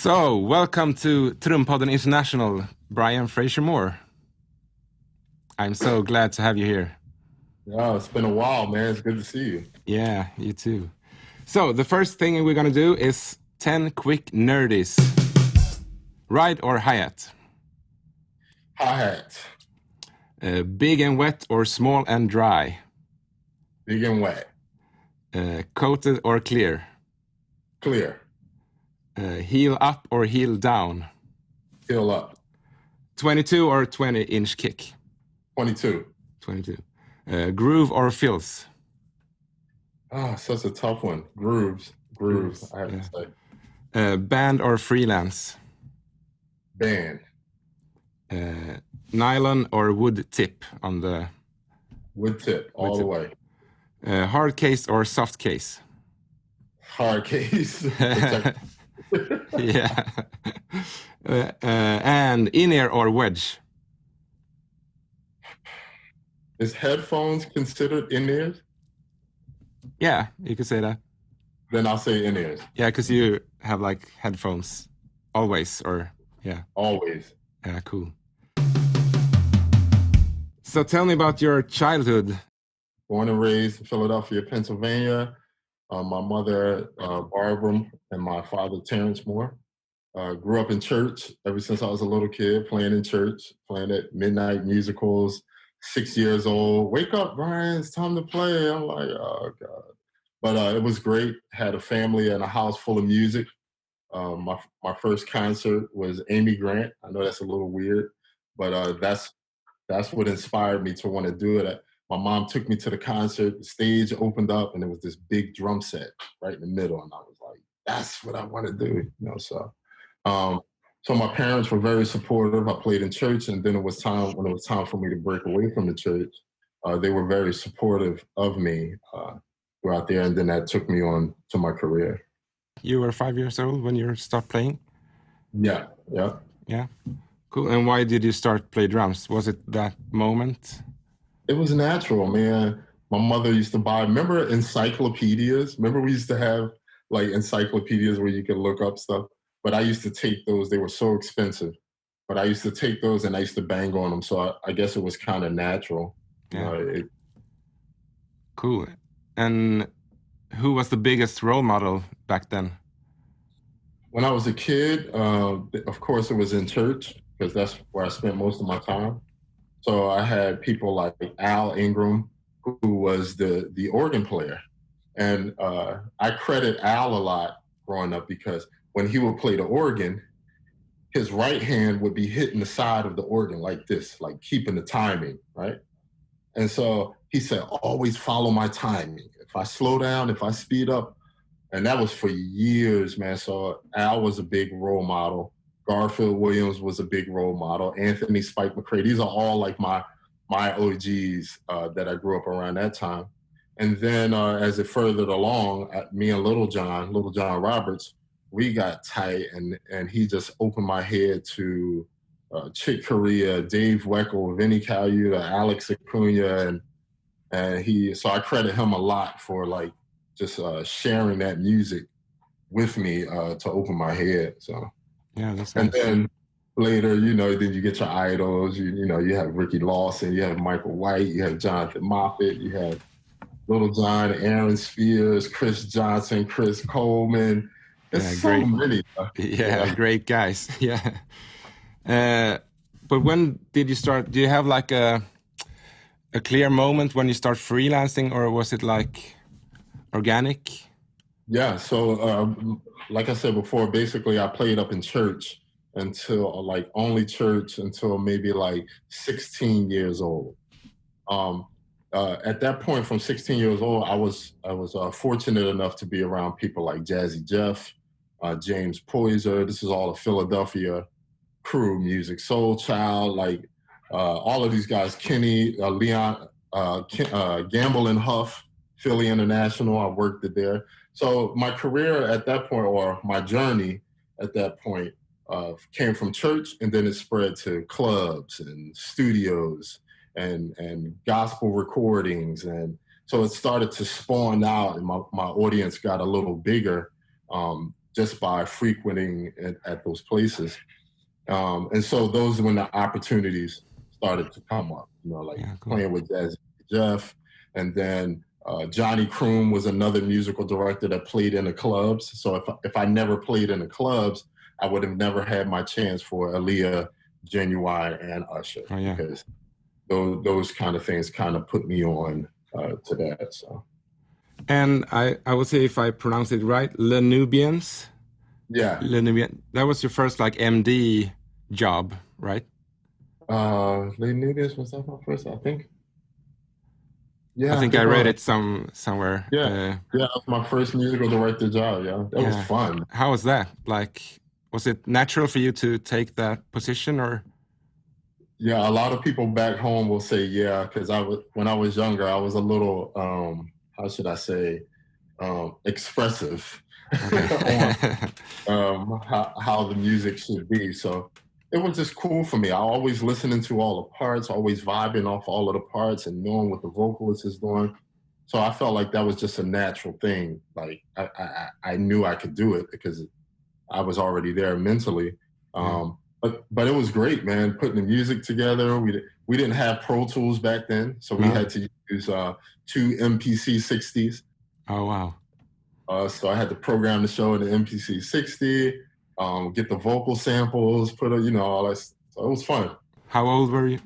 So, welcome to Trumpodden International, Brian Frasier Moore. I'm so glad to have you here. Yeah, it's been a while, man. It's good to see you. Yeah, you too. So, the first thing we're gonna do is 10 quick nerdies. Ride or hi-hat? Hi-hat. Big and wet or small and dry? Big and wet. Coated or clear? Clear. Heel up or heel down? Heel up. 22 or 20-inch kick? 22. 22. Groove or fills? Oh, such a tough one. Grooves, I have to say. Band or freelance? Band. Nylon or wood tip on the... Wood tip, all the way. Hard case or soft case? Hard case. Yeah. And in-ear or wedge? Is headphones considered in-ears? Yeah, you could say that. Then I'll say in-ears. Yeah, because you have like headphones always, or yeah. Always. Yeah, cool. So tell me about your childhood. Born and raised in Philadelphia, Pennsylvania. My mother, Barbara, and my father, Terrence Moore. Grew up in church ever since I was a little kid, playing in church, playing at midnight musicals, 6 years old. Wake up, Brian, it's time to play. I'm like, oh, God. But it was great. Had a family and a house full of music. My first concert was Amy Grant. I know that's a little weird, but that's what inspired me to want to do it. My mom took me to the concert, the stage opened up, and there was this big drum set right in the middle. And I was like, that's what I want to do, So my parents were very supportive. I played in church, and then when it was time for me to break away from the church, they were very supportive of me throughout there, and then that took me on to my career. You were 5 years old when you started playing? Yeah. Cool. And why did you start play drums? Was it that moment? It was natural, man. My mother used to buy, remember encyclopedias? Remember we used to have like encyclopedias where you could look up stuff? But I used to take those, they were so expensive. But I used to take those and I used to bang on them. So I guess it was kind of natural. Yeah. Cool. And who was the biggest role model back then? When I was a kid, of course it was in church, because that's where I spent most of my time. So I had people like Al Ingram, who was the organ player. And I credit Al a lot growing up because when he would play the organ, his right hand would be hitting the side of the organ like this, like keeping the timing, right? And so he said, always follow my timing. If I slow down, if I speed up, and that was for years, man. So Al was a big role model. Garfield Williams was a big role model. Anthony Spike McCrae. These are all like my OGs that I grew up around that time. And then as it furthered along, me and Little John Roberts, we got tight, and he just opened my head to Chick Corea, Dave Weckl, Vinnie Colaiuta, Alex Acuna, and so I credit him a lot for like just sharing that music with me to open my head. So. Yeah, that's nice. And then later, then you get your idols. You have Ricky Lawson, you have Michael White, you have Jonathan Moffett, you have Little John, Aaron Spears, Chris Johnson, Chris Coleman. It's so many. Yeah, great guys. Yeah. But when did you start? Do you have like a clear moment when you start freelancing, or was it like organic? Yeah, so like I said before, basically I played up in church until like only church until maybe like 16 years old. At that point, from 16 years old, I was fortunate enough to be around people like Jazzy Jeff, James Poyser. This is all the Philadelphia crew, Music Soul Child, like all of these guys, Kenny, Leon, Gamble and Huff, Philly International. I worked it there. So my career at that point, or my journey at that point, came from church, and then it spread to clubs and studios and gospel recordings. And so it started to spawn out, and my audience got a little bigger just by frequenting at those places. And so those are when the opportunities started to come up, you know, like playing with Jazzy Jeff. And then Johnny Croom was another musical director that played in the clubs. So if I never played in the clubs, I would have never had my chance for Aaliyah, Genuine, and Usher. Because those kind of things kind of put me on to that. So. And I would say, if I pronounce it right, Le Nubians. Yeah. Le Nubian. That was your first like MD job, right? Le Nubians, was that my first? I think. Yeah, I think I read it somewhere. Yeah, that was my first musical director job. Yeah, that was fun. How was that? Like, was it natural for you to take that position, or? Yeah, a lot of people back home will say because when I was younger, I was a little how should I say expressive on how the music should be. So it was just cool for me. I always listening to all the parts, always vibing off all of the parts and knowing what the vocalist is doing. So I felt like that was just a natural thing. Like I knew I could do it because I was already there mentally. But it was great, man. Putting the music together. We didn't have Pro Tools back then, so we had to use 2 MPC 60s. Oh wow! So I had to program the show in the MPC 60, get the vocal samples, put all that. So it was fun. How old were you?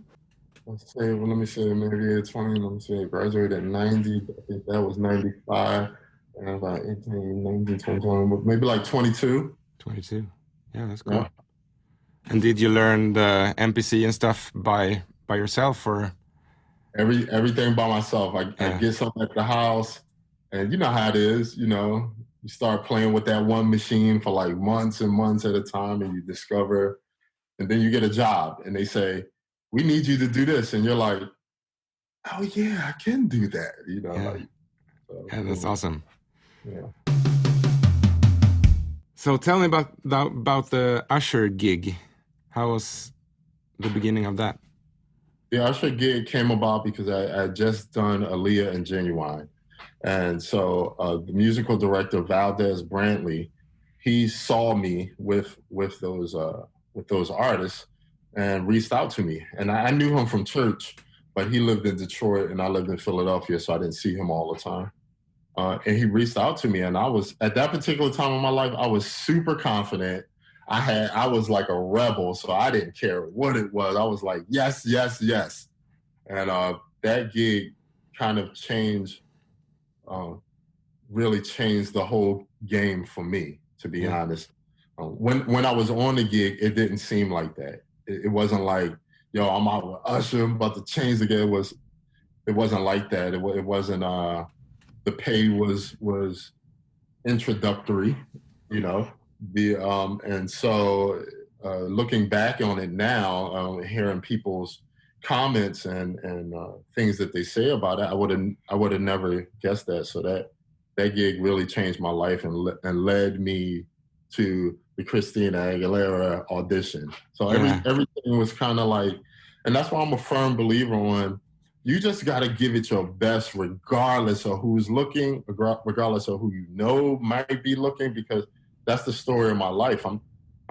Let me say, maybe 20. Let me say, I graduated at 90. I think that was 95. And about 18, 19, 20, maybe like 22. 22. Yeah, that's cool. Yeah. And did you learn the MPC and stuff by yourself, or? Everything by myself. I get something at the house, and you know how it is. You know, you start playing with that one machine for like months and months at a time, and you discover, and then you get a job, and they say, "We need you to do this," and you're like, "Oh yeah, I can do that." You know, that's awesome. Yeah. So tell me about the Usher gig. How was the beginning of that? The Usher gig came about because I had just done Aaliyah and Genuine. And so the musical director, Valdez Brantley, he saw me with those artists and reached out to me. And I knew him from church, but he lived in Detroit and I lived in Philadelphia, so I didn't see him all the time. And he reached out to me, and I was, at that particular time in my life, I was super confident. I was like a rebel, so I didn't care what it was. I was like, yes, yes, yes. And that gig kind of really changed the whole game for me, to be honest. When I was on the gig, it didn't seem like that. It wasn't like, yo, I'm out with Usher, I'm about to change the game. It wasn't like that. It wasn't, the pay was introductory, you know. And so looking back on it now, hearing people's comments and things that they say about it, I would have never guessed that. So that gig really changed my life and led me to the Christina Aguilera audition. So everything was kind of like, and that's why I'm a firm believer on, you just got to give it your best regardless of who's looking, regardless of who you know might be looking, because that's the story of my life. I'm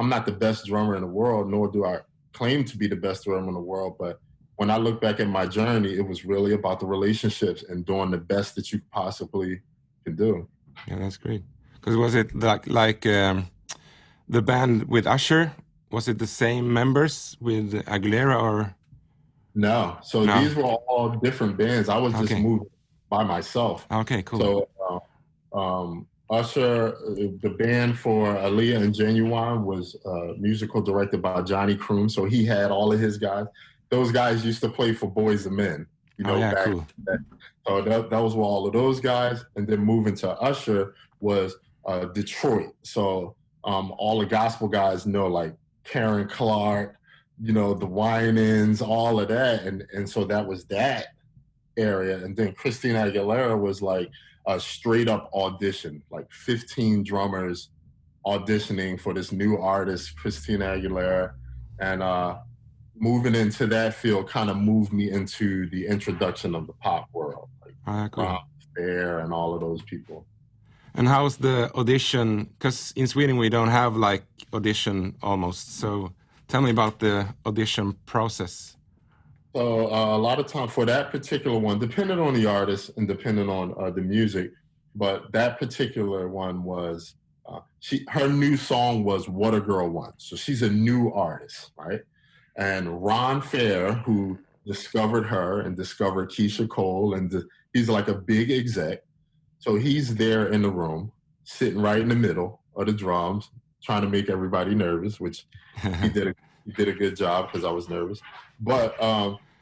not the best drummer in the world, nor do I claim to be the best drummer in the world. But when I look back at my journey, it was really about the relationships and doing the best that you possibly can do. Yeah, that's great. Because was it like the band with Usher? Was it the same members with Aguilera or? No. So these were all different bands. I was just moving by myself. Okay, cool. So Usher, the band for Aaliyah and Genuine was musical directed by Johnny Croom. So he had all of his guys. Those guys used to play for Boys and Men. You know, back cool. then. So that was where all of those guys. And then moving to Usher was Detroit. So all the gospel guys know, like Karen Clark, you know, the Winans, all of that. And so that was that area. And then Christina Aguilera was like a straight up audition, like 15 drummers auditioning for this new artist, Christina Aguilera. And moving into that field kind of moved me into the introduction of the pop world, like cool. Fair and all of those people. And how's the audition? Because in Sweden we don't have like audition almost. So tell me about the audition process. So a lot of time for that particular one, depending on the artist and depending on the music, but that particular one was her new song was "What a Girl Wants." So she's a new artist, right? And Ron Fair, who discovered her and discovered Keisha Cole, and he's like a big exec. So he's there in the room, sitting right in the middle of the drums, trying to make everybody nervous, which he did a good job because I was nervous. But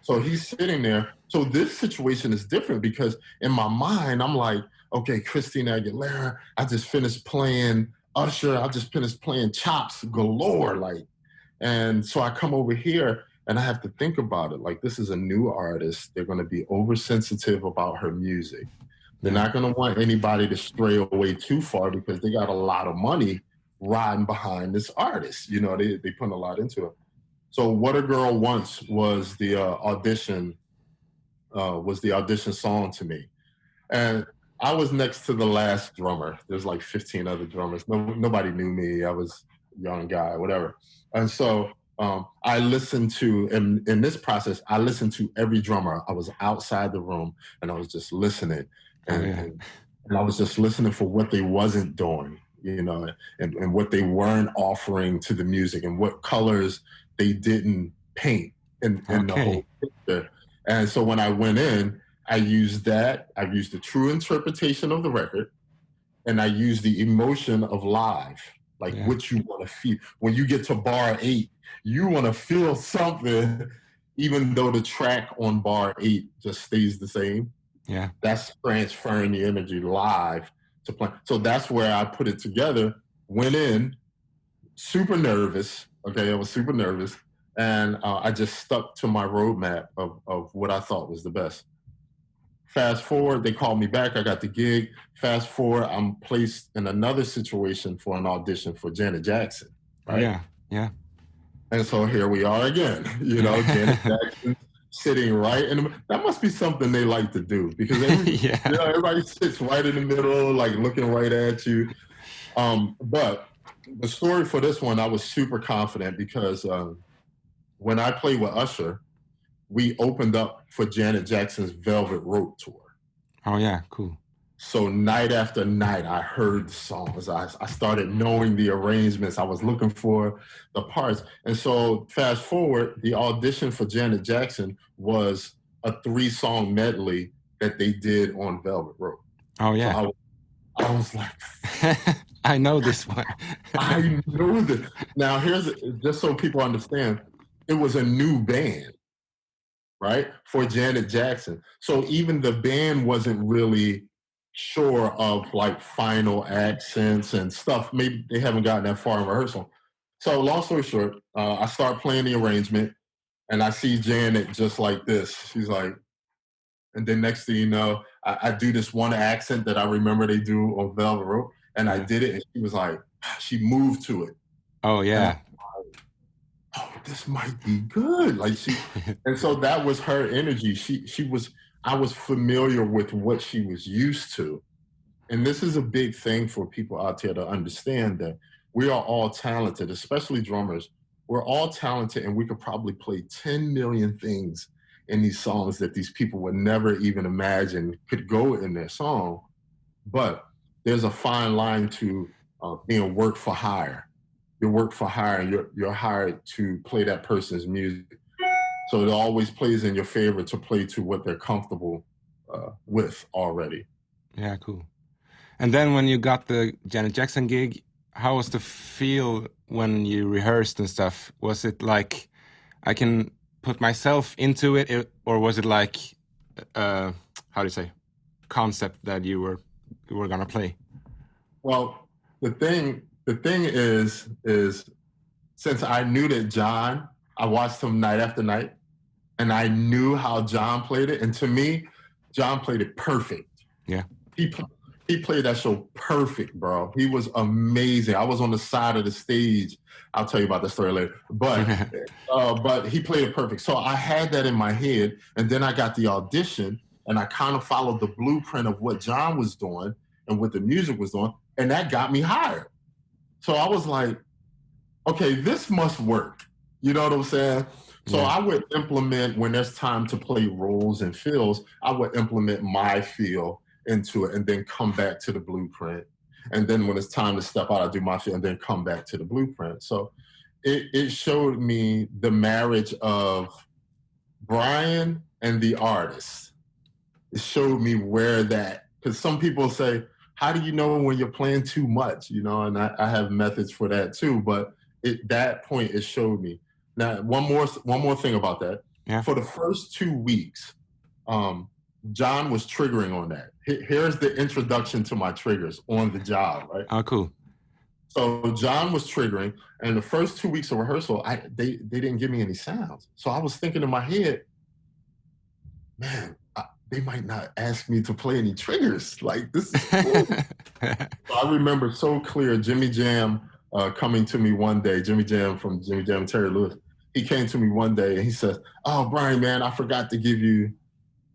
so he's sitting there. So this situation is different because in my mind, I'm like, okay, Christina Aguilera, I just finished playing Usher, I just finished playing chops galore, like. And so I come over here and I have to think about it. Like, this is a new artist. They're going to be oversensitive about her music. They're not going to want anybody to stray away too far because they got a lot of money riding behind this artist. You know, they put a lot into it. So What a Girl Wants was the audition song to me. And I was next to the last drummer. There's like 15 other drummers. Nobody knew me. I was a young guy, whatever. And so I listened to, in this process, I listened to every drummer. I was outside the room and I was just listening. And I was just listening for what they wasn't doing, you know, and what they weren't offering to the music and what colors they didn't paint in the whole picture. And so when I went in, I used that. I used the true interpretation of the record, and I used the emotion of live, like what you want to feel. When you get to bar 8, you want to feel something, even though the track on bar 8 just stays the same. Yeah. That's transferring the energy live to play. So that's where I put it together, went in, super nervous. Okay, I was super nervous. And I just stuck to my roadmap of what I thought was the best. Fast forward, they called me back. I got the gig. Fast forward, I'm placed in another situation for an audition for Janet Jackson. Right? Yeah. And so here we are again. You know, Janet Jackson sitting right in the, that must be something they like to do because you know, everybody sits right in the middle, like looking right at you. But the story for this one, I was super confident because when I played with Usher, we opened up for Janet Jackson's Velvet Rope tour. Oh yeah, cool. So night after night, I heard the songs. I started knowing the arrangements. I was looking for the parts. And so fast forward, the audition for Janet Jackson was a 3-song medley that they did on Velvet Rope. Oh yeah. So I was like, I know this one. I know this. Now here's, just so people understand, it was a new band, right, for Janet Jackson. So even the band wasn't really sure of like final accents and stuff. Maybe they haven't gotten that far in rehearsal. So long story short, I start playing the arrangement and I see Janet just like this. She's like, and then next thing you know, I do this one accent that I remember they do on Velvet Rope, and I did it, and she was like, she moved to it. Oh yeah. Oh, this might be good. Like and so that was her energy. I was familiar with what she was used to. And this is a big thing for people out there to understand that we are all talented, especially drummers. We're all talented and we could probably play 10 million things in these songs that these people would never even imagine could go in their song. But there's a fine line to being work for hire. You work for hire, you're hired to play that person's music. So it always plays in your favor to play to what they're comfortable with already. Yeah, cool. And then when you got the Janet Jackson gig, how was the feel when you rehearsed and stuff? Was it like, I can put myself into it, or was it like, how do you say, concept that you were gonna play? Well, the thing is since I knew that John, I watched him night after night, and I knew how John played it. And to me, John played it perfect. Yeah. He played that show perfect, bro. He was amazing. I was on the side of the stage. I'll tell you about the story later. But he played it perfect. So I had that in my head, and then I got the audition, and I kind of followed the blueprint of what John was doing. and what the music was doing, and that got me hired. So I was like, okay, this must work. You know what I'm saying? So I would implement, when there's time to play roles and feels, I would implement my feel into it and then come back to the blueprint. And then when it's time to step out, I do my feel and then come back to the blueprint. So it showed me the marriage of Brian and the artist. It showed me where that, because some people say, how do you know when you're playing too much? You know, and I have methods for that too, but that point, it showed me. Now, one more thing about that. Yeah. For the first 2 weeks, John was triggering on that. Here's the introduction to my triggers on the job, right? Oh, cool. So John was triggering, and the first 2 weeks of rehearsal, they didn't give me any sounds. So I was thinking in my head, man, they might not ask me to play any triggers. Like, this is cool. So I remember so clear Jimmy Jam coming to me one day, Jimmy Jam from Jimmy Jam and Terry Lewis. He came to me one day and he says, oh, Brian, man, I forgot to give you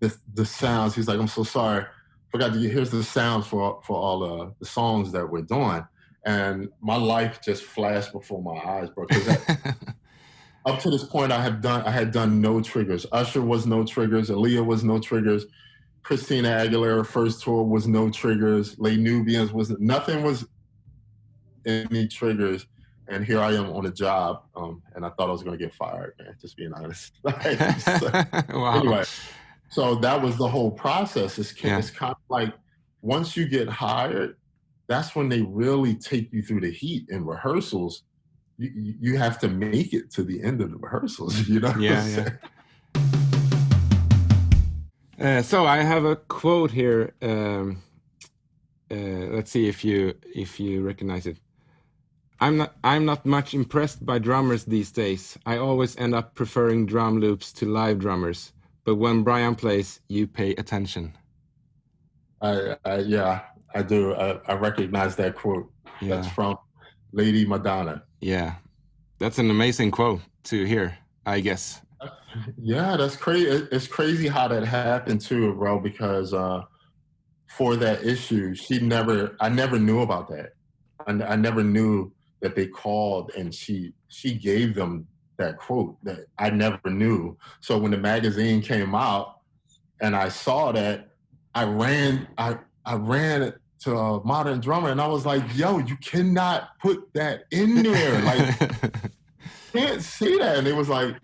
the sounds. He's like, I'm so sorry. Forgot to give, here's the sounds for all the songs that we're doing. And my life just flashed before my eyes, bro. Up to this point, I had done no triggers. Usher was no triggers. Aaliyah was no triggers. Christina Aguilera first tour was no triggers. Les Nubians nothing was any triggers. And here I am on a job, and I thought I was going to get fired, man, just being honest. Wow. Anyway, so that was the whole process. It's kind of like, once you get hired, that's when they really take you through the heat in rehearsals. You have to make it to the end of the rehearsals, you know? Yeah. So I have a quote here. Let's see if you recognize it. I'm not much impressed by drummers these days. I always end up preferring drum loops to live drummers. But when Brian plays, you pay attention. I do. I recognize that quote. Yeah. That's from Lady Madonna. Yeah, that's an amazing quote to hear, I guess. Yeah, that's crazy. It's crazy how that happened too, bro, because for that issue, I never knew about that. I never knew that they called and she gave them that quote that I never knew. So when the magazine came out and I saw that, I ran to a Modern Drummer and I was like, yo, you cannot put that in there. Like, can't say that. And it was like,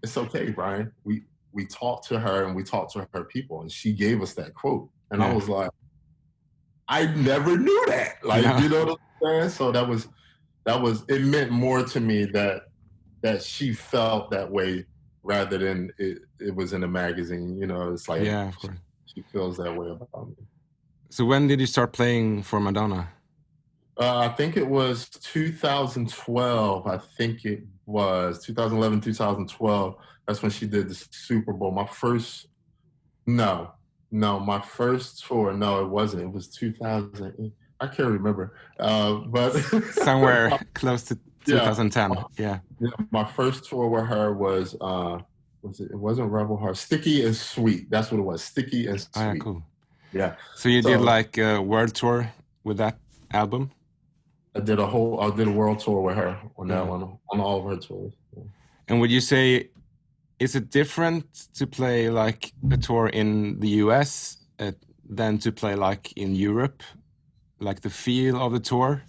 it's okay, Brian. We talked to her and we talked to her people and she gave us that quote. And I was like, I never knew that. Like, you know what I'm saying? So that was, it meant more to me that she felt that way rather than it was in a magazine. You know, it's like, of course. She feels that way about me. So when did you start playing for Madonna? I think it was 2012. I think it was 2011, 2012. That's when she did the Super Bowl. My first tour. No, it wasn't. It was 2008. I can't remember. But somewhere close to 2010. Yeah. My first tour with her was it wasn't Rebel Heart. Sticky and Sweet. That's what it was. Sticky and Sweet. Oh, yeah, cool. Yeah. So you did like a world tour with that album? I did a world tour with her on that one, on all of her tours. Yeah. And would you say, is it different to play like a tour in the US than to play like in Europe? Like the feel of the tour?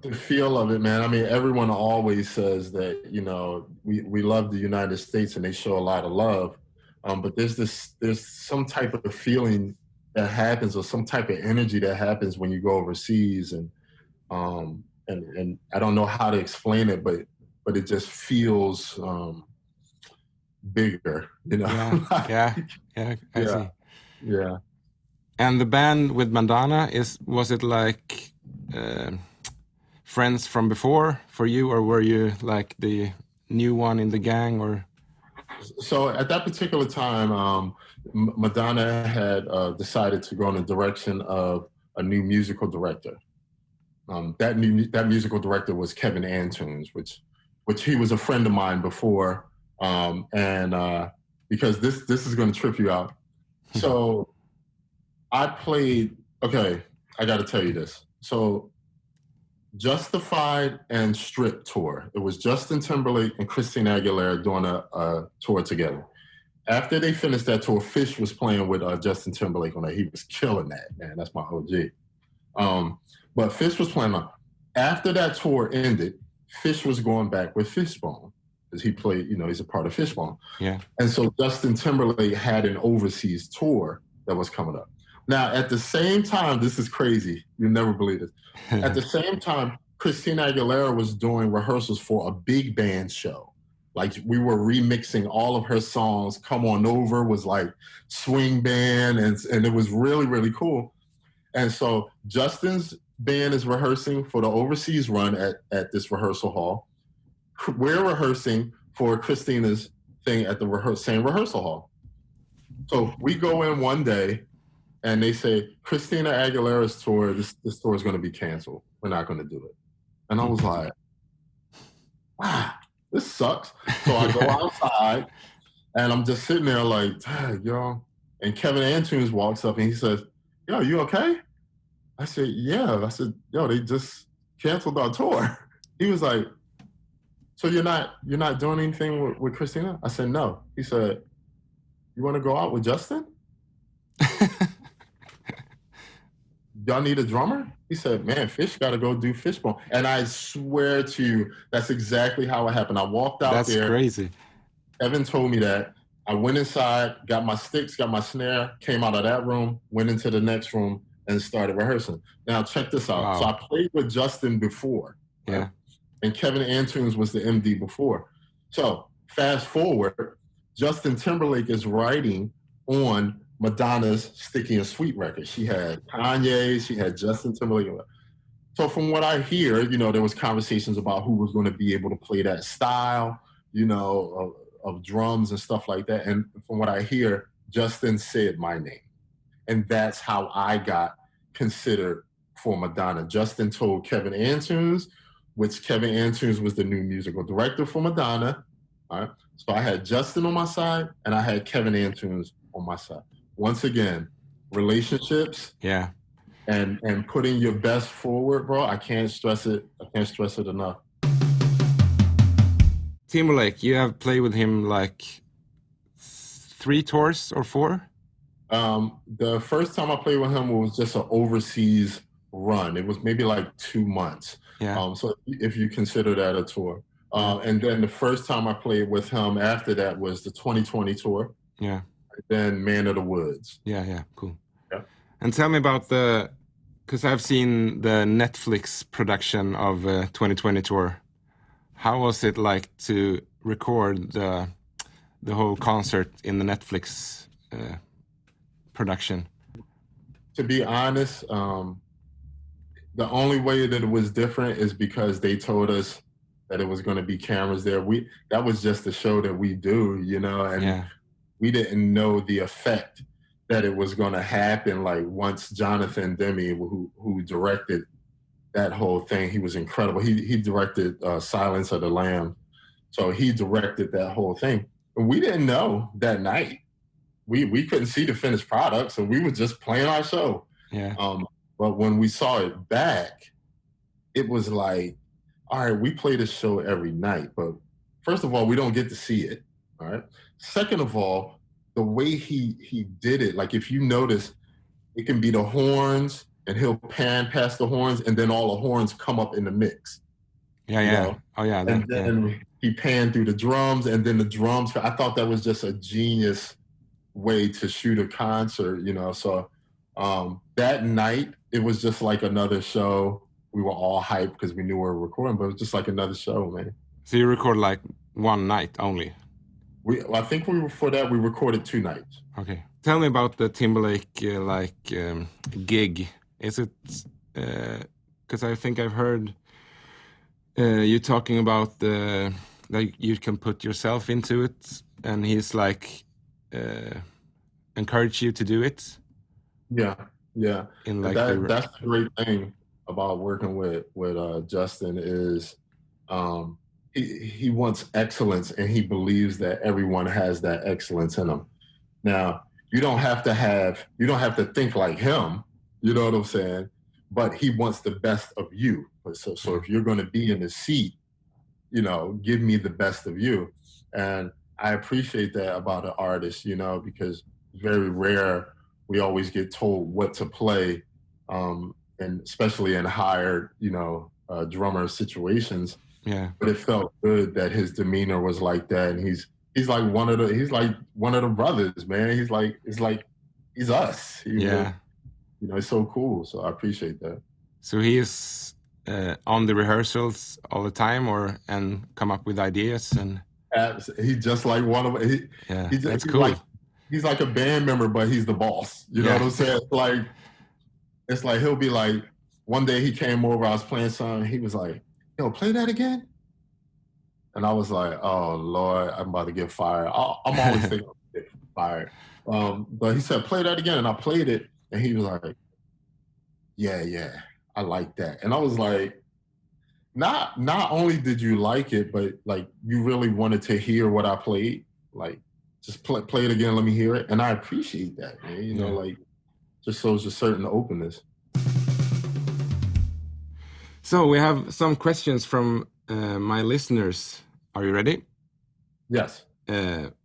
The feel of it, man. I mean, everyone always says that, you know, we love the United States and they show a lot of love. But there's some type of feeling that happens or some type of energy that happens when you go overseas. And I don't know how to explain it, but it just feels bigger, you know? I see. Yeah. And the band with Madonna, was it like friends from before for you, or were you like the new one in the gang? Or so at that particular time, Madonna had decided to go in the direction of a new musical director. That musical director was Kevin Antunes, which he was a friend of mine before, and because this is going to trip you out. So I played. Okay, I got to tell you this. So Justified and Strip tour. It was Justin Timberlake and Christina Aguilera doing a tour together. After they finished that tour, Fish was playing with Justin Timberlake on that. He was killing that, man. That's my OG. But Fish was playing on. After that tour ended, Fish was going back with Fishbone because he played, he's a part of Fishbone. Yeah. And so Justin Timberlake had an overseas tour that was coming up. Now, at the same time, this is crazy. You never believe this. At the same time, Christina Aguilera was doing rehearsals for a big band show. Like we were remixing all of her songs. Come On Over was like swing band, and it was really, really cool. And so Justin's band is rehearsing for the overseas run at this rehearsal hall. We're rehearsing for Christina's thing at the same rehearsal hall. So we go in one day, and they say, Christina Aguilera's tour, this tour is going to be canceled. We're not going to do it. And I was like, this sucks. So I go outside, and I'm just sitting there like, yo. And Kevin Antunes walks up, and he says, yo, you okay? I said, yeah. I said, yo, they just canceled our tour. He was like, so you're not doing anything with Christina? I said, no. He said, you want to go out with Justin? Y'all need a drummer? He said, man, Fish got to go do Fishbone. And I swear to you, that's exactly how it happened. I walked out there. That's crazy. Evan told me that. I went inside, got my sticks, got my snare, came out of that room, went into the next room, and started rehearsing. Now, check this out. Wow. So I played with Justin before. Yeah. Right? And Kevin Antunes was the MD before. So fast forward, Justin Timberlake is writing on Madonna's Sticky and Sweet record. She had Kanye, she had Justin Timberlake. So from what I hear, there was conversations about who was going to be able to play that style, of drums and stuff like that. And from what I hear, Justin said my name. And that's how I got considered for Madonna. Justin told Kevin Antunes, which Kevin Antunes was the new musical director for Madonna. All right. So I had Justin on my side, and I had Kevin Antunes on my side. Once again, relationships. Yeah. And putting your best forward, bro. I can't stress it enough. Timberlake, you have played with him like 3 tours or 4? The first time I played with him was just an overseas run. It was maybe like 2 months. Yeah. So if you consider that a tour. And then the first time I played with him after that was the 2020 tour. Yeah. Then Man of the Woods. Yeah, cool. Yeah. And tell me about because I've seen the Netflix production of 2020 tour. How was it like to record the whole concert in the Netflix production? To be honest, the only way that it was different is because they told us that it was going to be cameras there. That was just the show that we do, and yeah. We didn't know the effect that it was going to happen. Like once Jonathan Demme, who directed that whole thing, he was incredible. He directed Silence of the Lambs. So he directed that whole thing. And we didn't know that night. We couldn't see the finished product, so we were just playing our show. Yeah. But when we saw it back, it was like, all right, we play this show every night. But first of all, we don't get to see it. All right. Second of all, the way he did it, like if you notice, it can be the horns, and he'll pan past the horns, and then all the horns come up in the mix. Yeah. Oh, yeah. And then he panned through the drums, and then the drums. I thought that was just a genius way to shoot a concert, So that night, it was just like another show. We were all hyped because we knew we were recording, but it was just like another show, man. So you record like one night only? I think for that, we recorded 2 nights. Okay. Tell me about the Timberlake gig. Is it because I think I've heard you talking about like you can put yourself into it, and he's like encourage you to do it. Yeah. In like that's the great thing about working with Justin is he wants excellence, and he believes that everyone has that excellence in them. Now, you don't have to think like him. You know what I'm saying? but he wants the best of you. So if you're going to be in the seat, give me the best of you. And I appreciate that about an artist, because it's very rare we always get told what to play, and especially in hired, drummer situations. Yeah. But it felt good that his demeanor was like that, and he's like one of the brothers, man. He's us. Yeah. It's so cool. So I appreciate that. So he is on the rehearsals all the time, and come up with ideas, and he's just like one of that's cool. He's like a band member, but he's the boss. You know what I'm saying? It's like he'll be like, one day he came over, I was playing something, he was like, "Yo, play that again." And I was like, "Oh Lord, I'm about to get fired." I'm always thinking I'm gonna get fired. But he said, "Play that again," and I played it, and he was like, "Yeah, I like that." And I was like, not only did you like it, but like you really wanted to hear what I played. Like, just play it again, let me hear it. And I appreciate that, man. Like, just shows a certain openness. So we have some questions from my listeners. Are you ready? Yes.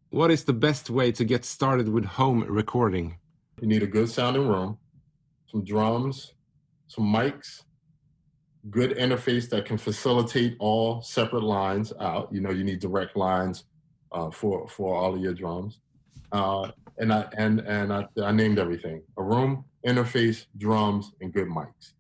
What is the best way to get started with home recording? You need a good sounding room, some drums, some mics, good interface that can facilitate all separate lines out. You need direct lines for all of your drums. And I named everything: a room, interface, drums, and good mics.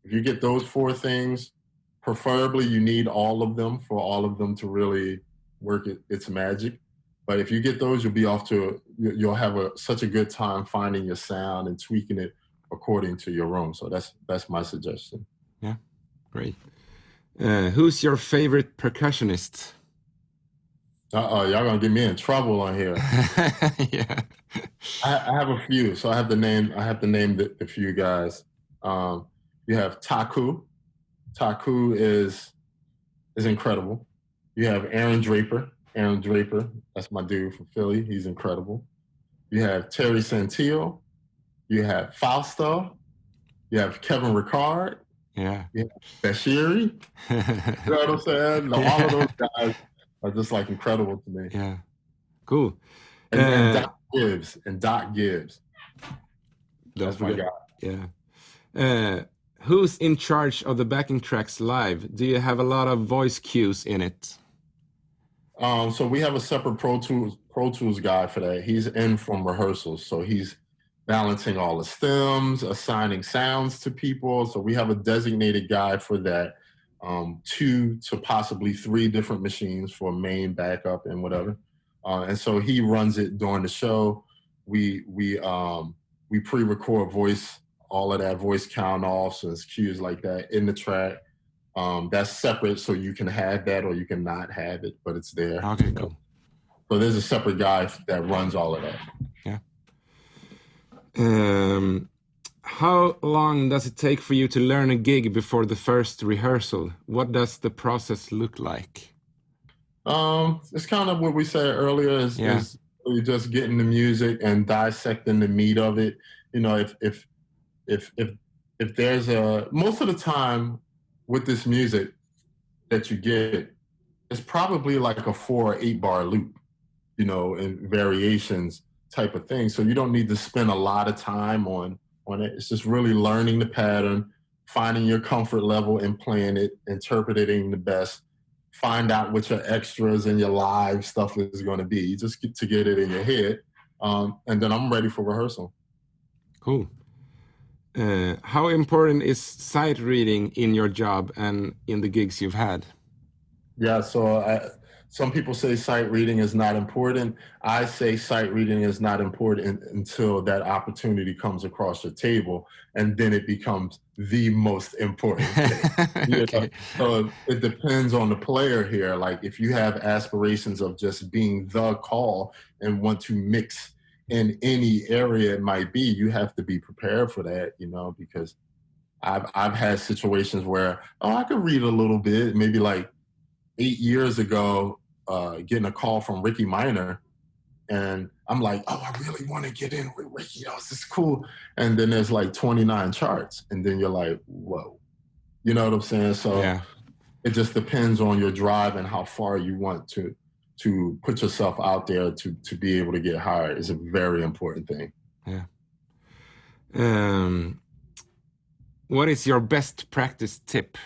If you get those four things, preferably you need all of them for all of them to really work its magic. But if you get those, you'll have such a good time finding your sound and tweaking it according to your room. So that's my suggestion. Yeah, great. Who's your favorite percussionist? Y'all gonna get me in trouble on here. Yeah, I have a few, so I have to name the few guys. You have Taku. Taku is incredible. You have Aaron Draper. That's my dude from Philly. He's incredible. You have Terry Santillo. You have Fausto. You have Kevin Ricard. Yeah. You have Bashiri. You know what I'm saying? All of those guys are just like incredible to me. Yeah. Cool. And Doc Gibbs. That's my guy. Yeah. Who's in charge of the backing tracks live? Do you have a lot of voice cues in it? So we have a separate Pro Tools guy for that. He's in from rehearsals, so he's balancing all the stems, assigning sounds to people. So we have a designated guy for that. 2 to possibly 3 different machines for main, backup, and whatever. And so he runs it during the show. We pre-record all of that voice count offs and cues like that in the track. That's separate, so you can have that or you can not have it, but it's there. Okay, cool. So there's a separate guy that runs all of that. Yeah. How long does it take for you to learn a gig before the first rehearsal? What does the process look like? It's kind of what we said earlier is really just getting the music and dissecting the meat of it. If there's most of the time with this music that you get, it's probably like a 4 or 8 bar loop, and variations type of thing. So you don't need to spend a lot of time on it. It's just really learning the pattern, finding your comfort level in playing it, interpreting the best, find out what your extras and your live stuff is going to be, just to get it in your head. And then I'm ready for rehearsal. Cool. How important is sight reading in your job and in the gigs you've had? Yeah, so some people say sight reading is not important. I say sight reading is not important until that opportunity comes across your table, and then it becomes the most important thing. Okay. So it depends on the player here. Like if you have aspirations of just being the call and want to mix in any area it might be, you have to be prepared for that, because I've had situations where, I could read a little bit, maybe like 8 years ago, getting a call from Ricky Minor, and I'm like, oh, I really want to get in with Ricky. Oh, this is cool. And then there's like 29 charts, and then you're like, whoa, you know what I'm saying? So Yeah. it just depends on your drive and how far you want to put yourself out there to be able to get hired is a very important thing. Yeah. What is your best practice tip?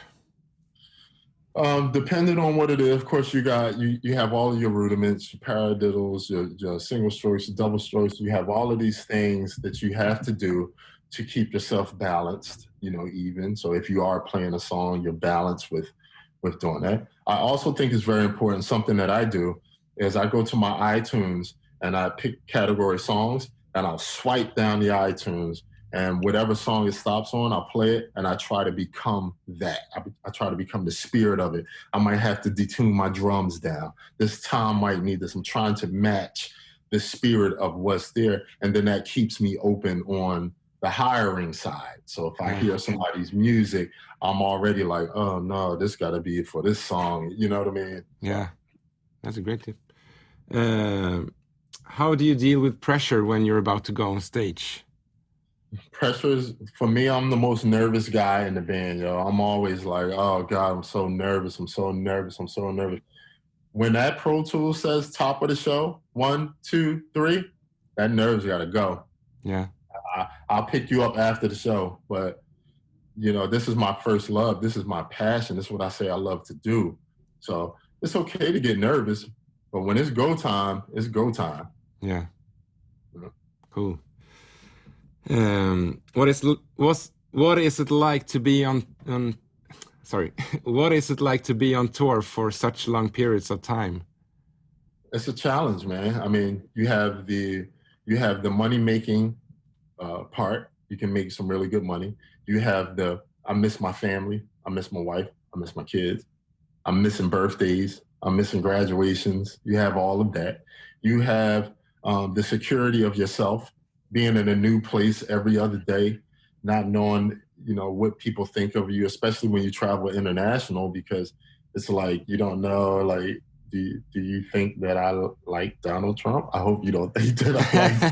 Depending on what it is, of course, you have all of your rudiments, your paradiddles, your single strokes, your double strokes. You have all of these things that you have to do to keep yourself balanced, even. So if you are playing a song, you're balanced with doing that. I also think it's very important. Something that I do is I go to my iTunes and I pick category songs and I'll swipe down the iTunes, and whatever song it stops on, I'll play it, and I try to become that. I try to become the spirit of it. I might have to detune my drums down. This time might need this. I'm trying to match the spirit of what's there, and then that keeps me open on the hiring side. So if I hear somebody's music, I'm already like, oh no, this got to be for this song. You know what I mean? Yeah, that's a great tip. How do you deal with pressure when you're about to go on stage? Pressures, for me, I'm the most nervous guy in the band, yo. I'm always like, oh God, I'm so nervous. When that Pro Tool says top of the show, 1, 2, 3, that nerves gotta go. Yeah. I'll pick you up after the show, but this is my first love. This is my passion. This is what I say I love to do. So it's okay to get nervous, but when it's go time, it's go time. Yeah. Cool. What is it like to be on what is it like to be on tour for such long periods of time? It's a challenge, man. I mean, you have the money making part. You can make some really good money. You have I miss my family. I miss my wife. I miss my kids. I'm missing birthdays. I'm missing graduations. You have all of that. You have the security of yourself, being in a new place every other day, not knowing, what people think of you, especially when you travel international, because it's like, you don't know, like, do you think that I like Donald Trump? I hope you don't think that I like,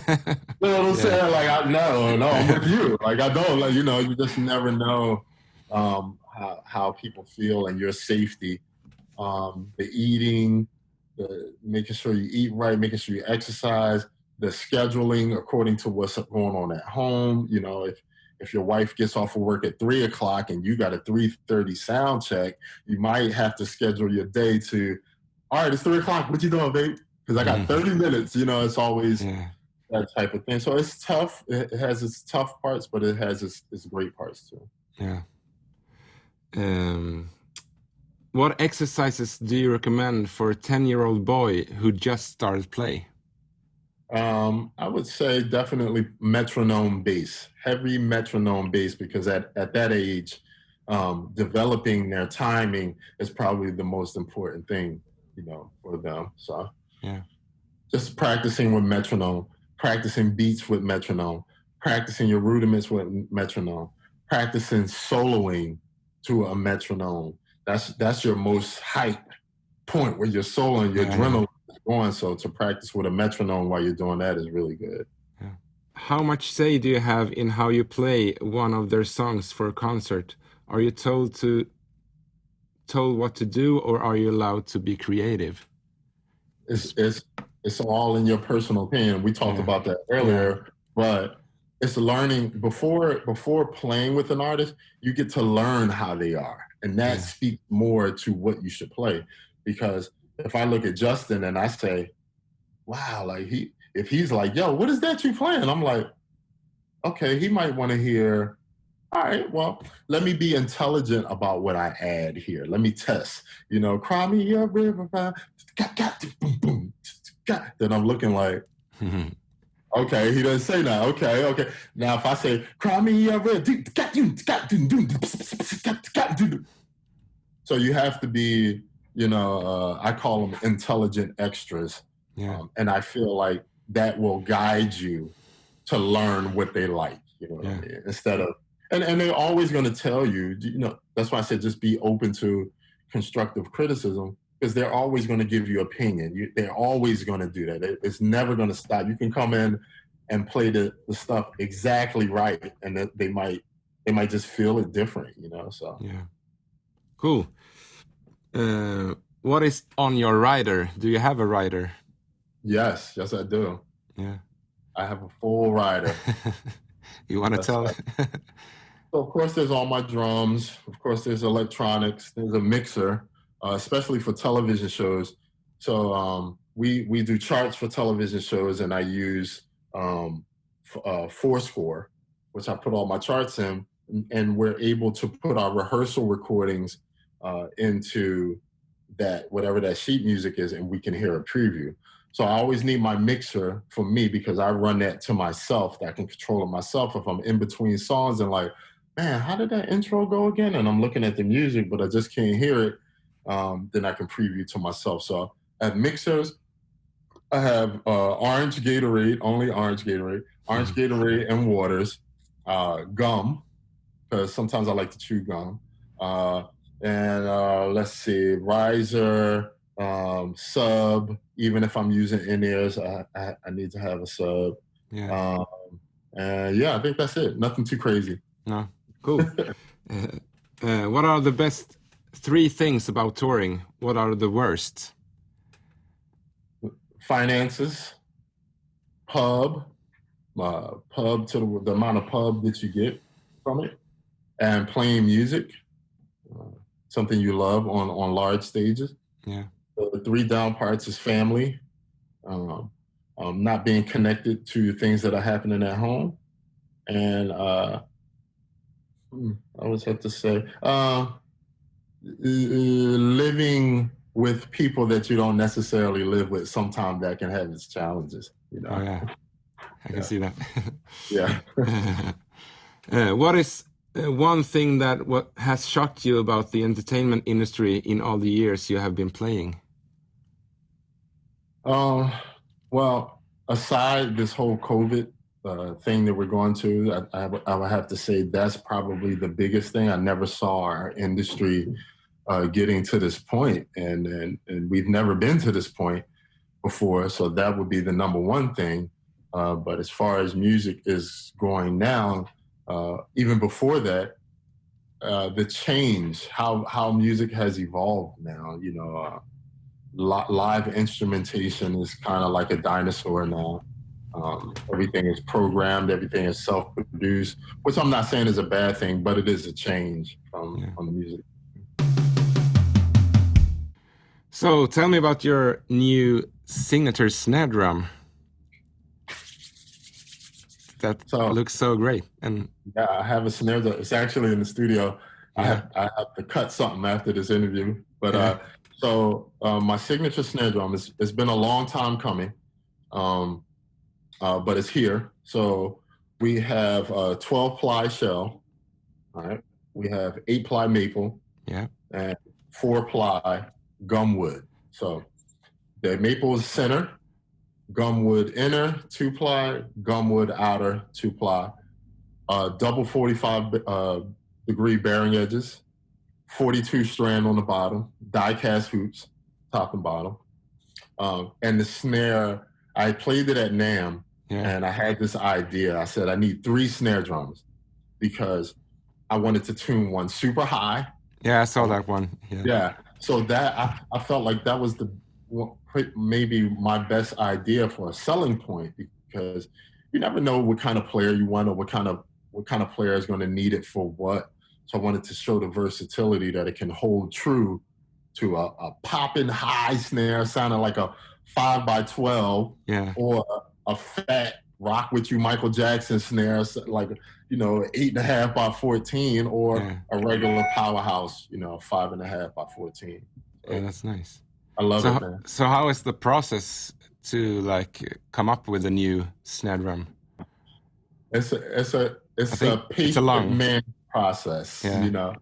you know what I'm saying? Like, no, I'm with you. Like, I don't, like, you just never know how people feel and your safety. The eating, making sure you eat right, making sure you exercise, the scheduling according to what's going on at home. If your wife gets off of work at 3 o'clock and you got a 3:30 sound check, you might have to schedule your day to, all right, it's 3 o'clock. What you doing, babe? Because I got 30 minutes. It's always that type of thing. So it's tough. It has its tough parts, but it has its great parts too. Yeah. What exercises do you recommend for a 10-year-old boy who just started play? I would say definitely metronome bass, heavy metronome bass, because at that age, developing their timing is probably the most important thing, for them. So just practicing with metronome, practicing beats with metronome, practicing your rudiments with metronome, practicing soloing to a metronome. That's your most hype point where your soul and your adrenaline is going. So to practice with a metronome while you're doing that is really good. Yeah. How much say do you have in how you play one of their songs for a concert? Are you told what to do, or are you allowed to be creative? It's all in your personal opinion. We talked about that earlier, but it's learning before playing with an artist. You get to learn how they are, and that speaks more to what you should play. Because if I look at Justin and I say, wow, like if he's like, yo, what is that you playing? I'm like, okay, he might want to hear, all right, well, let me be intelligent about what I add here. Let me test, cry me a river, boom, boom. Then I'm looking like, okay, he doesn't say that. Okay. Now if I say, cry me a river, so you have to be, I call them intelligent extras. And I feel like that will guide you to learn what they like, what I mean? Instead of, and they're always going to tell you, that's why I said just be open to constructive criticism. because they're always going to give you opinion. They're always going to do that. It's never going to stop. You can come in and play the stuff exactly right, and they might just feel it different, you know. So yeah, cool. What is on your rider? Do you have a rider? Yes, I do. Yeah, I have a full rider. You want to tell? So of course, there's all my drums. Of course, there's electronics. There's a mixer, especially for television shows. So we do charts for television shows, and I use Fourscore, which I put all my charts in, and we're able to put our rehearsal recordings into that, whatever that sheet music is, and we can hear a preview. So I always need my mixer for me, because I run that to myself, that I can control it myself. If I'm in between songs and like, man, how did that intro go again? And I'm looking at the music, but I just can't hear it. Then I can preview to myself. So at mixers, I have orange Gatorade, only orange Gatorade, Gatorade and waters, gum, because sometimes I like to chew gum. And let's see, riser, sub. Even if I'm using in-ears, I need to have a sub. Yeah. And yeah, I think that's it. Nothing too crazy. No, cool. What are the best 3 things about touring? What are the worst? Finances, pub to the amount of pub that you get from it, and playing music, something you love on large stages. Yeah. The 3 down parts is family, not being connected to things that are happening at home, and I always have to say living with people that you don't necessarily live with. Sometimes that can have its challenges, you know. Oh yeah, I can see that. Yeah. What is one thing that has shocked you about the entertainment industry in all the years you have been playing? Well, aside this whole COVID thing that we're going to, I would have to say that's probably the biggest thing. I never saw our industry getting to this point, and we've never been to this point before. So that would be the number one thing. But as far as music is going now, even before that, the change, how music has evolved now, you know, live instrumentation is kind of like a dinosaur now. Everything is programmed, everything is self-produced, which I'm not saying is a bad thing, but it is a change from the music. So tell me about your new signature snare drum. That looks so great. And yeah, I have a snare drum. It's actually in the studio. Yeah. I have to cut something after this interview, but so my signature snare drum it's been a long time coming, but it's here. So we have a 12-ply shell, all right? We have 8-ply maple, and 4-ply gumwood. So the maple is center, gumwood inner 2-ply, gumwood outer 2-ply, double 45 degree bearing edges, 42 strand on the bottom, die cast hoops, top and bottom. And the snare, I played it at NAMM, and I had this idea. I said, I need 3 snare drums because I wanted to tune one super high. Yeah, I saw that one. Yeah. So that I felt like that was maybe my best idea for a selling point, because you never know what kind of player you want or what kind of player is going to need it for what. So I wanted to show the versatility that it can hold true to a popping high snare sounding like a 5x12, or a fat rock with you Michael Jackson snare like, you know, 8.5x14, or a regular powerhouse, you know, 5.5x14. Yeah, that's nice. I love it, man. So how is the process to like come up with a new snare drum? It's a patient man process. You know,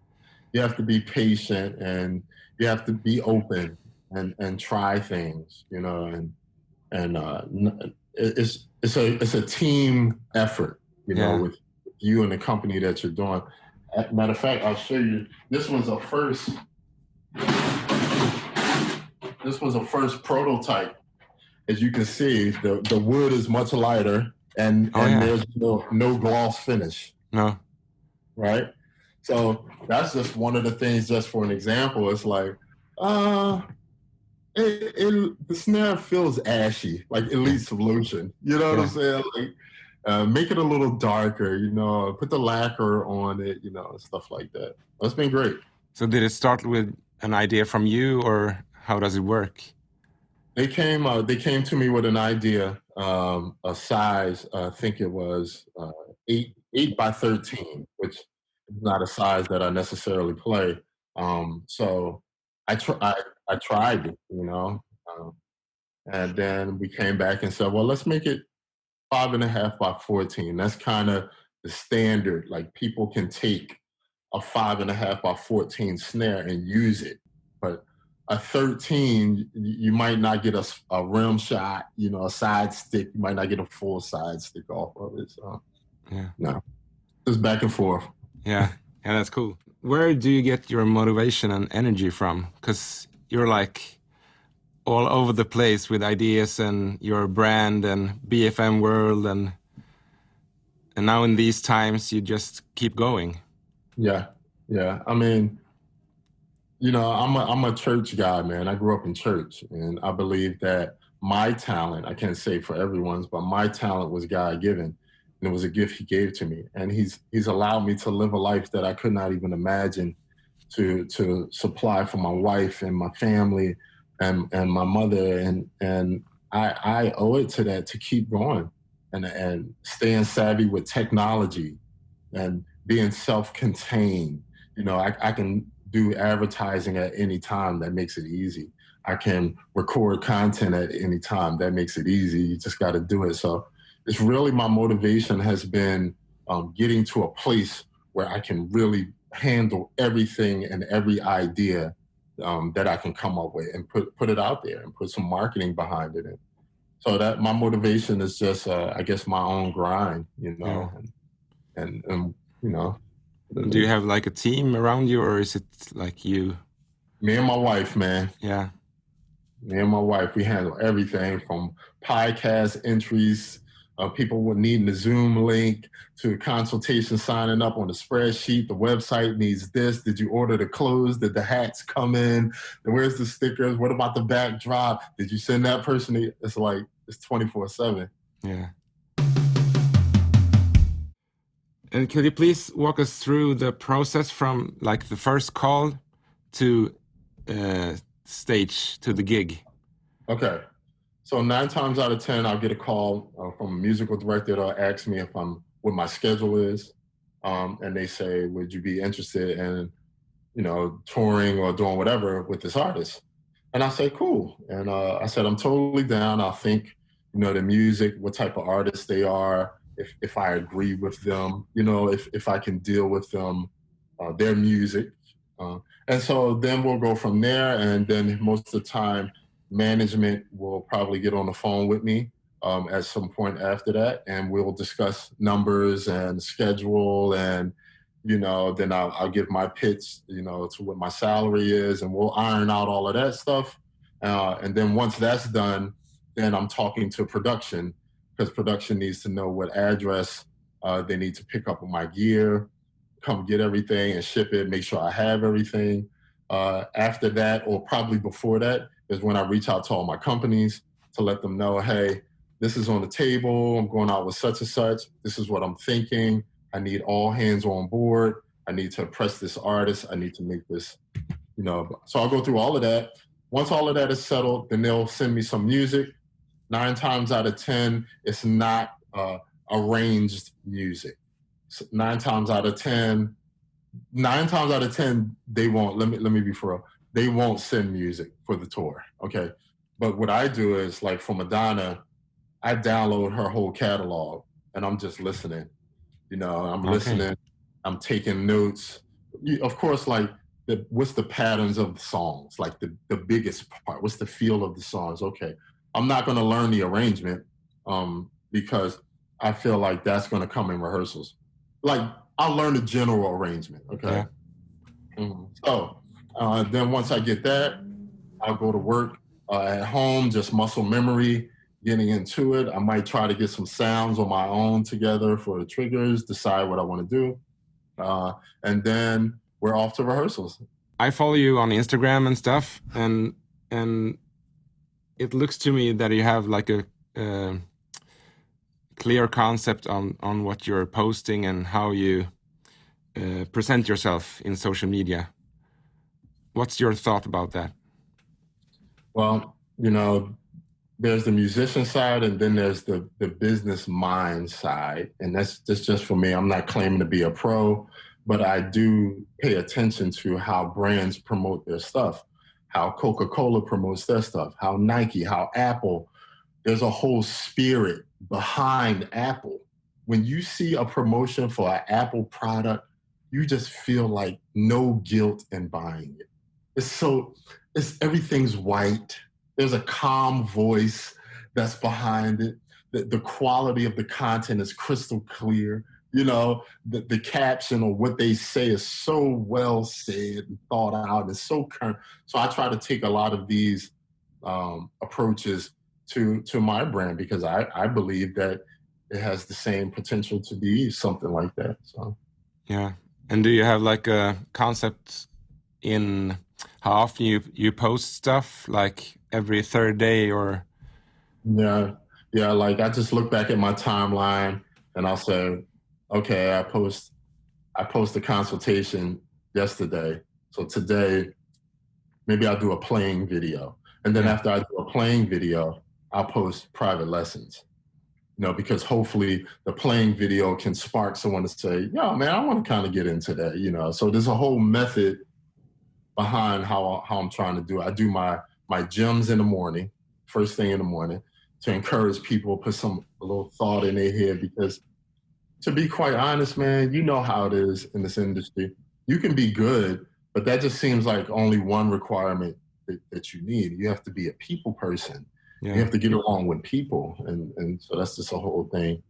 you have to be patient, and you have to be open and try things, you know, and it's a team effort, you know, with you and the company that you're doing. Matter of fact, I'll show you. This one's a first. this was a first prototype. As you can see, the wood is much lighter, and there's no gloss finish. No. Right? So that's just one of the things, just for an example. It's like, the snare feels ashy, like Elite Solution. You know what I'm saying? Like, make it a little darker, put the lacquer on it, stuff like that. That's been great. So did it start with an idea from you, or how does it work? They came to me with an idea, a size, I think it was 8 by 13, which is not a size that I necessarily play. So I tried it, and then we came back and said, well, let's make it 5.5 by 14. That's kind of the standard. Like, people can take a 5.5 by 14 snare and use it, but a 13, you might not get a rim shot, a side stick. You might not get a full side stick off of it. So, no, just back and forth. Yeah, that's cool. Where do you get your motivation and energy from? Because you're like all over the place with ideas and your brand and BFM world, and now in these times you just keep going. Yeah. I mean, I'm a church guy, man. I grew up in church, and I believe that my talent, I can't say for everyone's, but my talent was God-given, and it was a gift he gave to me. And he's allowed me to live a life that I could not even imagine to supply for my wife and my family and my mother. And I owe it to that to keep going and staying savvy with technology and being self-contained. I can do advertising at any time. That makes it easy. I can record content at any time. That makes it easy. You just got to do it. So it's really, my motivation has been getting to a place where I can really handle everything and every idea that I can come up with and put it out there and put some marketing behind it. And so that my motivation is just, I guess, my own grind, and Do you have like a team around you, or is it like you? Me and my wife, man. Yeah. Me and my wife, we handle everything from podcast entries, people would need the Zoom link, to consultation signing up on the spreadsheet. The website needs this. Did you order the clothes? Did the hats come in? Where's the stickers? What about the backdrop? Did you send that person? It's like, it's 24/7. Yeah. And could you please walk us through the process from like the first call to stage to the gig? Okay. So 9 times out of 10, I'll get a call from a musical director that'll ask me what my schedule is. And they say, would you be interested in, touring or doing whatever with this artist? And I say, cool. And I said, I'm totally down. I'll think, the music, what type of artists they are, if I agree with them, if I can deal with them, their music. And so then we'll go from there. And then most of the time, management will probably get on the phone with me at some point after that, and we'll discuss numbers and schedule, and then I'll give my pitch, to what my salary is, and we'll iron out all of that stuff. And then once that's done, then I'm talking to production, because production needs to know what address they need to pick up my gear, come get everything and ship it, make sure I have everything. After that, or probably before that, is when I reach out to all my companies to let them know, hey, this is on the table. I'm going out with such and such. This is what I'm thinking. I need all hands on board. I need to impress this artist. I need to make this, So I'll go through all of that. Once all of that is settled, then they'll send me some music. 9 times out of 10, it's not arranged music. 9 times out of 10, they won't. Let me be for real. They won't send music for the tour, okay? But what I do is, like for Madonna, I download her whole catalog and I'm just listening. I'm listening, I'm taking notes. Of course, like what's the patterns of the songs, like the biggest part, what's the feel of the songs? Okay, I'm not gonna learn the arrangement because I feel like that's gonna come in rehearsals. Like I'll learn the general arrangement, okay? Yeah. So then once I get that, I'll go to work at home, just muscle memory, getting into it. I might try to get some sounds on my own together for the triggers, decide what I want to do. And then we're off to rehearsals. I follow you on Instagram and stuff, and it looks to me that you have like a clear concept on what you're posting and how you present yourself in social media. What's your thought about that? Well, you know, there's the musician side, and then there's the business mind side. And that's just for me. I'm not claiming to be a pro, but I do pay attention to how brands promote their stuff, how Coca-Cola promotes their stuff, how Nike, how Apple. There's a whole spirit behind Apple. When you see a promotion for an Apple product, you just feel like no guilt in buying it. Everything's white. There's a calm voice that's behind it. The quality of the content is crystal clear. You know, the caption or what they say is so well said and thought out. It's so current. So I try to take a lot of these approaches to my brand, because I believe that it has the same potential to be something like that. So yeah. And do you have like a concept in how often you post stuff, like every third day or? Yeah. Like I just look back at my timeline and I'll say, okay, I post a consultation yesterday. So today, maybe I'll do a playing video. And then after I do a playing video, I'll post private lessons. You know, because hopefully the playing video can spark someone to say, yo, man, I want to kind of get into that, you know. So there's a whole method behind how I'm trying to do it. I do my gyms in the morning, first thing in the morning, to encourage people, put a little thought in their head, because to be quite honest, man, you know how it is in this industry. You can be good, but that just seems like only one requirement that you need. You have to be a people person. Yeah. You have to get along with people. And so that's just a whole thing.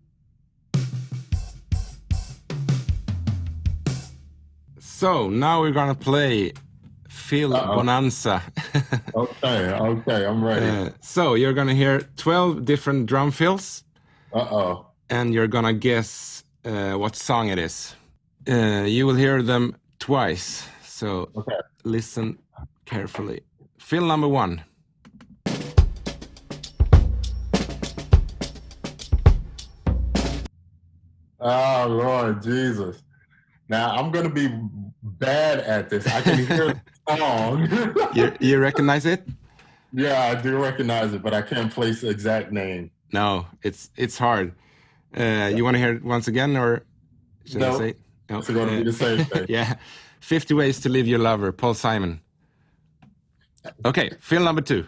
So now we're going to play Phil Bonanza. Okay, I'm ready. So you're going to hear 12 different drum fills. And you're going to guess what song it is. You will hear them twice. So listen carefully. Fill number 1. Oh, Lord Jesus. Now, I'm going to be bad at this. I can hear the song. You recognize it? Yeah, I do recognize it, but I can't place the exact name. No, it's hard. You want to hear it once again, or should I say? No, it's going to be the same thing. Yeah. 50 Ways to Leave Your Lover, Paul Simon. Okay, fill number 2.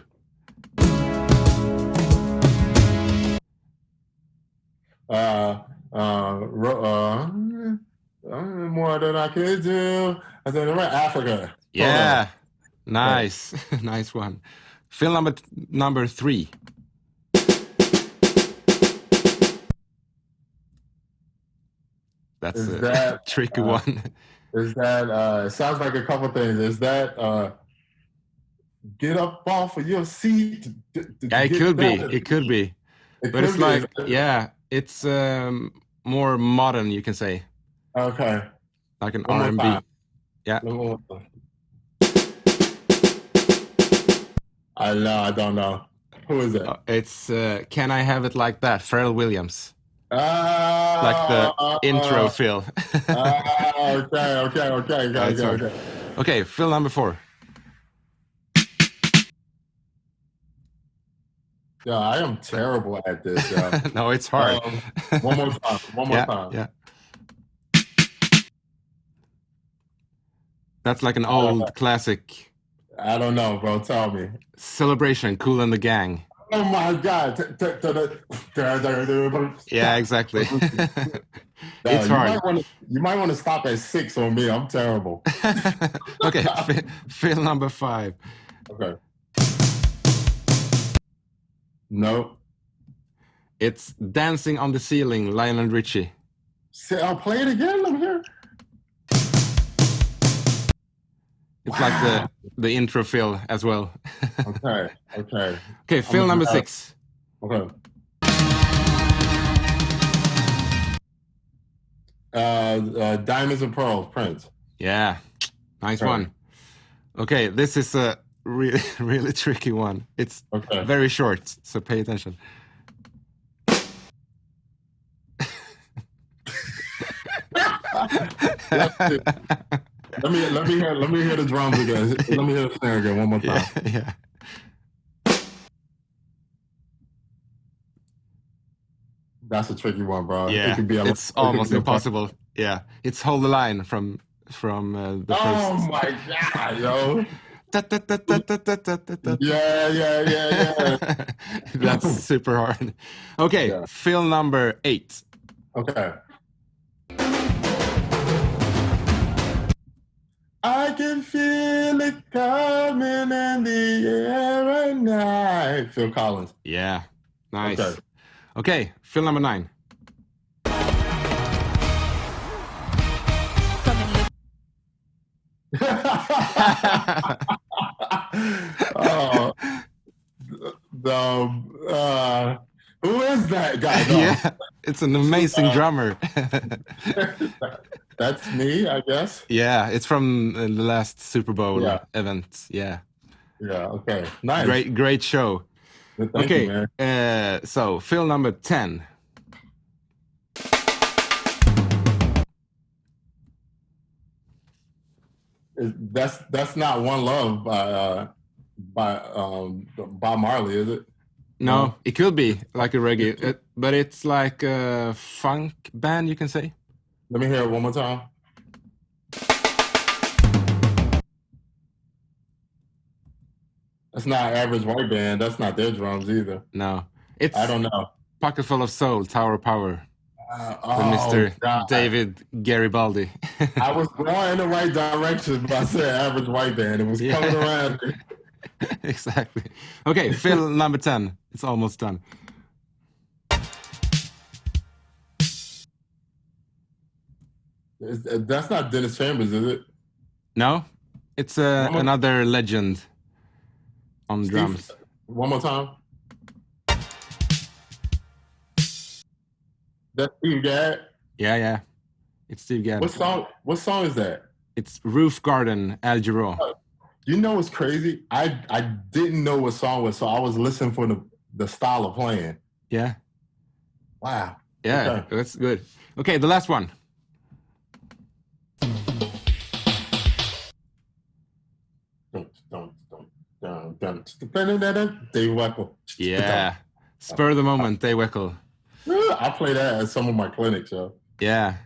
More than I could do. I said, Africa. Yeah, nice, nice one. Fill number 3. That's a tricky one. Is that, it sounds like a couple things. Is that, get up off of your seat? Yeah, it could be. But it's like, it's more modern, you can say. Okay. Like an R&B. Yeah. I don't know. Who is it? It's Can I Have It Like That, Pharrell Williams. Like the intro fill. Okay. Okay, fill number 4. Yeah, I am terrible at this. No, it's hard. One more time. Yeah. That's like an old classic. I don't know, bro. Tell me. Celebration, Kool and the Gang. Oh my God. Yeah, exactly. It's hard. You might want to stop at 6 on me. I'm terrible. Okay, fill number 5. Okay. No. It's Dancing on the Ceiling, Lionel Richie. I'll play it again. I'm here. It's like the intro fill as well. Okay. Okay, fill number 6. Okay. Diamonds and Pearls, Prince. Yeah, nice one. Okay, this is a really, really tricky one. It's very short, so pay attention. Let me hear the drums again. Let me hear the snare again one more time. Yeah. That's a tricky one, bro. Yeah, it's almost impossible. Yeah, it's Hold the Line from the first. Oh my god, yo. Yeah. That's super hard. Okay, fill number 8. Okay. I can feel it coming in the air at night. Phil Collins. Yeah, nice. Okay, fill number 9. Who is that guy? Yeah, it's an amazing drummer. That's me, I guess. Yeah, it's from the last Super Bowl event. Yeah. Yeah. Okay. Nice. Great show. Thank you, man. So fill number 10. That's not One Love by Bob Marley, is it? No, it could be like a reggae, but it's like a funk band, you can say. Let me hear it one more time. That's not Average White Band. That's not their drums either. No, it's I don't know. Pocket Full of Soul, Tower of Power. Mr. David Garibaldi. I was going in the right direction, but I said Average White Band. It was coming around. Exactly. Okay, fill number 10. It's almost done. That's not Dennis Chambers, is it? No, it's another legend on drums. One more time. That's Steve Gadd? Yeah. It's Steve Gadd. What song is that? It's Roof Garden, Al Jarreau. You know what's crazy? I didn't know what song was, so I was listening for the style of playing. Yeah. Wow. Yeah, that's good. Okay, the last one. Dave Weckl. Yeah. Spur of the moment, Dave Weckl. I play that at some of my clinics, yo. Yeah.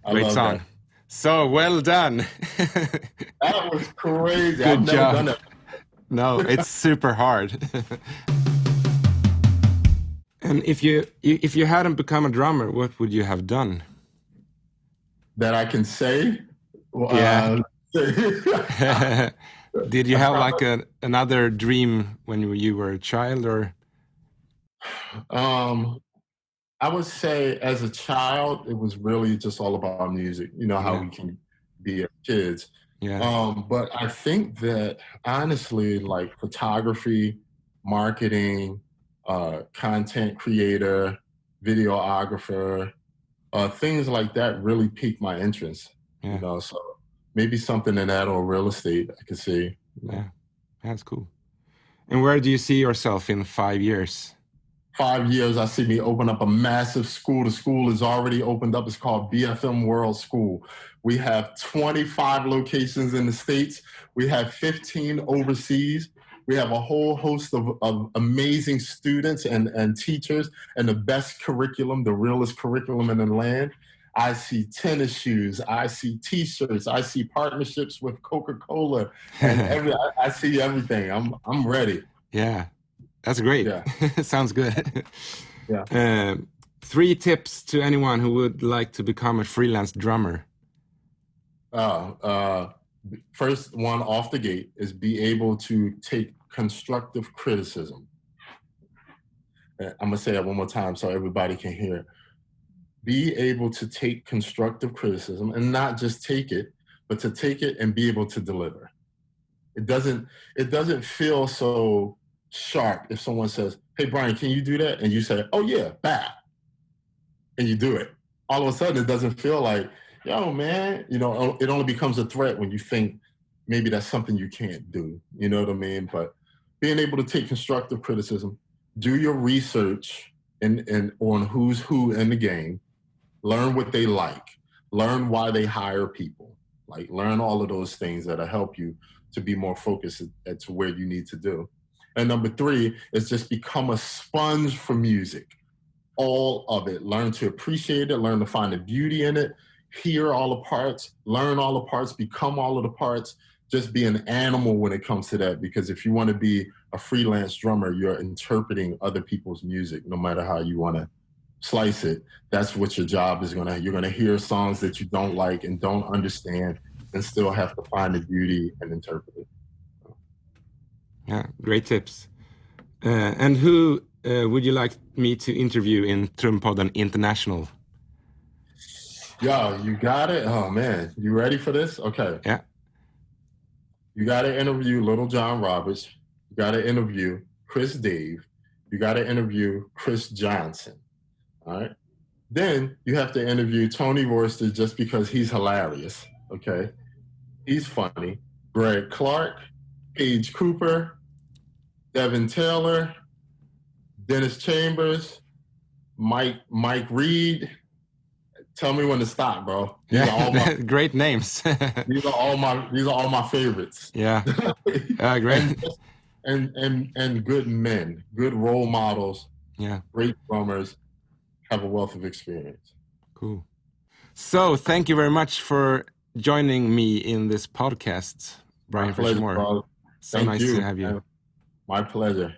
Great song. That. So well done. That was crazy. Good I've job. never done it. No, it's super hard. And if you hadn't become a drummer, what would you have done? That I can say? Yeah. Did you have like another dream when you were a child, or? I would say as a child, it was really just all about music. You know how we can be as kids. Yeah. But I think that honestly, like photography, marketing, content creator, videographer, things like that really piqued my interest. Yeah. You know, so maybe something in that or real estate I could see. Yeah, that's cool. And where do you see yourself in 5 years? 5 years, I see me open up a massive school. The school is already opened up. It's called BFM World School. We have 25 locations in the States. We have 15 overseas. We have a whole host of amazing students and teachers and the best curriculum, the realest curriculum in the land. I see tennis shoes. I see T-shirts. I see partnerships with Coca-Cola. And I see everything. I'm ready. Yeah. That's great. Yeah. Sounds good. Yeah. 3 tips to anyone who would like to become a freelance drummer. First one off the gate is be able to take constructive criticism. I'm going to say that one more time so everybody can hear. Be able to take constructive criticism and not just take it, but to take it and be able to deliver. It doesn't feel so sharp if someone says, "Hey Brian, can you do that?" And you say, "Oh yeah, bap," and you do it. All of a sudden, it doesn't feel like, "Yo, man," it only becomes a threat when you think maybe that's something you can't do. You know what I mean? But being able to take constructive criticism, do your research and on who's who in the game, learn what they like, learn why they hire people, like learn all of those things that'll help you to be more focused to where you need to do. And number 3 is just become a sponge for music. All of it. Learn to appreciate it, learn to find the beauty in it, hear all the parts, learn all the parts, become all of the parts. Just be an animal when it comes to that, because if you want to be a freelance drummer, you're interpreting other people's music, no matter how you want to slice it. That's what your job is you're going to hear songs that you don't like and don't understand and still have to find the beauty and interpret it. Yeah, great tips. And who would you like me to interview in Trumpodden International? Yo, you got it? Oh, man. You ready for this? Okay. Yeah. You got to interview Little John Roberts. You got to interview Chris Dave. You got to interview Chris Johnson. All right. Then you have to interview Tony Royster just because he's hilarious. Okay. He's funny. Greg Clark, Paige Cooper, Devin Taylor, Dennis Chambers, Mike Reed. Tell me when to stop, bro. Great names. These are all my favorites. Yeah. Great. And good men, good role models. Yeah. Great drummers, have a wealth of experience. Cool. So thank you very much for joining me in this podcast, Brian Frasier. Bro. So nice to have you. My pleasure.